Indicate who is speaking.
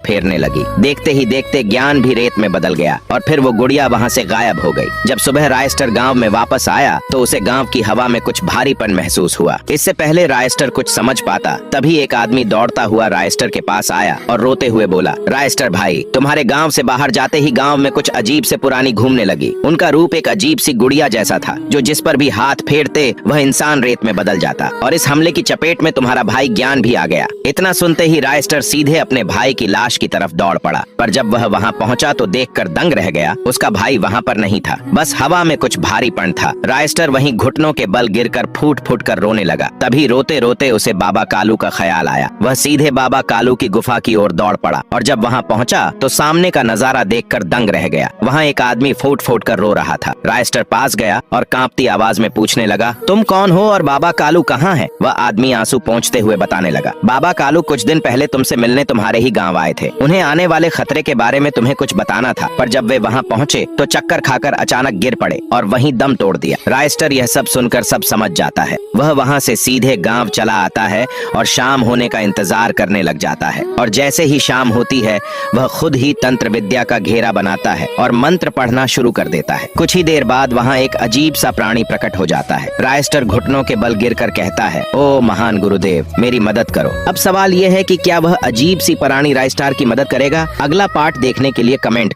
Speaker 1: फेरने लगी। देखते ही देखते ज्ञान भी रेत में बदल गया और फिर वो गुड़िया वहाँ से गायब हो गई। जब सुबह रायस्टर गांव में वापस आया तो उसे गांव की हवा में कुछ भारीपन महसूस हुआ। इससे पहले रायस्टर कुछ समझ पाता तभी एक आदमी दौड़ता हुआ रायस्टर के पास आया और रोते हुए बोला, रायस्टर भाई, तुम्हारे गांव से बाहर जाते ही गांव में कुछ अजीब से पुरानी घूमने लगी। उनका रूप एक अजीब सी गुड़िया जैसा था जो जिस पर भी हाथ फेरते वह इंसान रेत में बदल जाता और इस हमले की चपेट में तुम्हारा भाई ज्ञान भी आ गया। इतना सुनते ही रायस्टर सीधे अपने भाई की लाश की तरफ दौड़ पड़ा, पर जब वह वहां पहुंचा तो देखकर दंग रह गया। उसका भाई वहां पर नहीं था, बस हवा में कुछ भारीपन था। रायस्टर वहीं घुटनों के बल गिरकर फूट फूट कर रोने लगा। तभी रोते रोते उसे बाबा कालू का ख्याल आया। वह सीधे बाबा कालू की गुफा की ओर दौड़ पड़ा और जब वहां पहुंचा तो सामने का नजारा देखकर दंग रह गया। वहां एक आदमी फूट फूट कर रो रहा था। रायस्टर पास गया और कांपती आवाज में पूछने लगा, तुम कौन हो और बाबा कालू कहाँ है? वह आदमी आंसू पोंछते हुए बताने लगा, बाबा कालू कुछ दिन पहले तुमसे मिलने तुम्हारे ही गांव आए थे। उन्हें आने वाले खतरे के बारे में तुम्हें कुछ बताना था, पर जब वे वहां पहुंचे तो चक्कर खाकर अचानक गिर पड़े और वहीं दम तोड़ दिया। रायस्टर यह सब सुनकर सब समझ जाता है। वह वहां से सीधे गांव चला आता है और शाम होने का इंतजार करने लग जाता है और जैसे ही शाम होती है वह खुद ही तंत्र विद्या का घेरा बनाता है और मंत्र पढ़ना शुरू कर देता है। कुछ ही देर बाद वहां एक अजीब सा प्राणी प्रकट हो जाता है। रायस्टर घुटनों के बल गिरकर कहता है, ओ महान गुरुदेव, मेरी मदद करो। अब सवाल यह है कि क्या वह अजीब सी प्राणी रायस्टर की मदद करेगा? अगला पार्ट देखने के लिए कमेंट